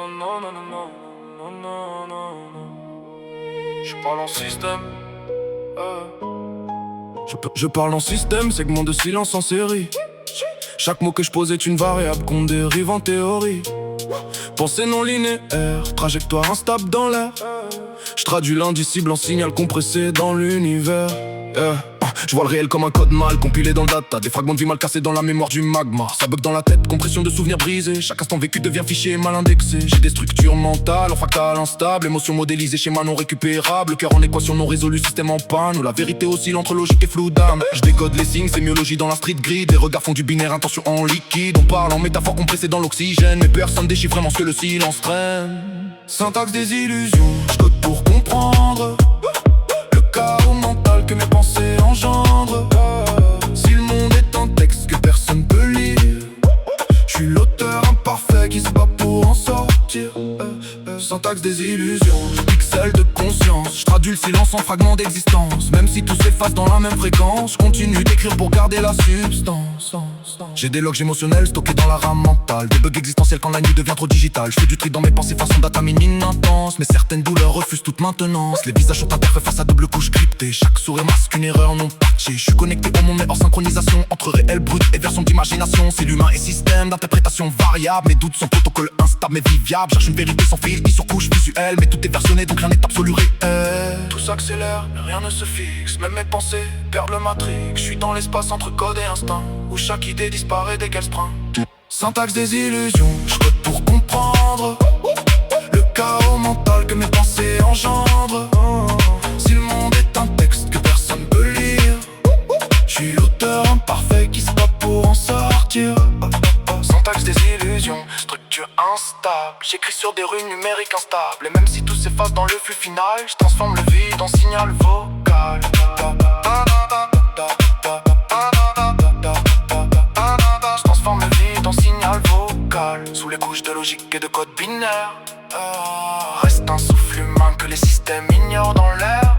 non, non, non, non, non, non, non. Je parle en système. Je parle en système, segment de silence en série. Chaque mot que je pose est une variable qu'on dérive en théorie. Pensée non linéaire, trajectoire instable dans l'air. Je traduis l'indicible en signal compressé dans l'univers. Je vois le réel comme un code mal compilé dans le data. Des fragments de vie mal cassés dans la mémoire du magma. Ça bug dans la tête, compression de souvenirs brisés. Chaque instant vécu devient fichier mal indexé. J'ai des structures mentales en fractal instable. Émotions modélisées, schéma non récupérable. Cœur en équation non résolue, système en panne. Où la vérité oscille entre logique et flou d'âme. Je décode les signes, sémiologie dans la street grid. Des regards font du binaire, intention en liquide. On parle en métaphore compressée dans l'oxygène. Mais personne déchiffre vraiment ce que le silence traîne. Syntaxe des illusions, je code pour comprendre le chaos mental que mes pensées engendrent. Si le monde est un texte que personne peut lire, je suis l'auteur imparfait qui se bat pour en sortir. Syntaxe des illusions, pixels de conscience. Je traduis le silence en fragments d'existence. Même si tout s'efface dans la même fréquence, je continue d'écrire pour garder la substance. J'ai des logs émotionnels stockés dans la rame mentale. Des bugs existentiels quand la nuit devient trop digitale. Je fais du tri dans mes pensées façon data mine intense. Mais certaines douleurs refusent toute maintenance. Les visages sont imparfaits face à double couche cryptée. Chaque sourire masque une erreur non patchée. Je suis connecté au monde mais hors synchronisation entre réel brut et version d'imagination. C'est l'humain et système d'interprétation variable. Mes doutes sont protocole instable mais viable. Cherche une vérité sans fil qui surcouche visuelle. Mais tout est versionné donc rien n'est absolu réel. Tout s'accélère mais rien ne se fixe. Même mes pensées perdent le matrix. Je suis dans l'espace entre code et instinct, où chaque idée disparaît dès qu'elle se prend. Syntaxe des illusions, je code pour comprendre le chaos mental que mes pensées engendrent. Si le monde est un texte que personne peut lire, je suis l'auteur imparfait qui se bat pour en sortir. Syntaxe des illusions, structure instable. J'écris sur des rues numériques instables. Et même si tout s'efface dans le flux final, je transforme le vide en signal vocal. Je transforme le vide en signal vocal. Sous les couches de logique et de code binaire. Reste un souffle humain que les systèmes ignorent dans l'air.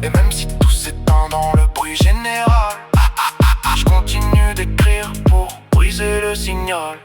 Et même si tout s'éteint dans le bruit général, je continue d'écrire pour briser le signal.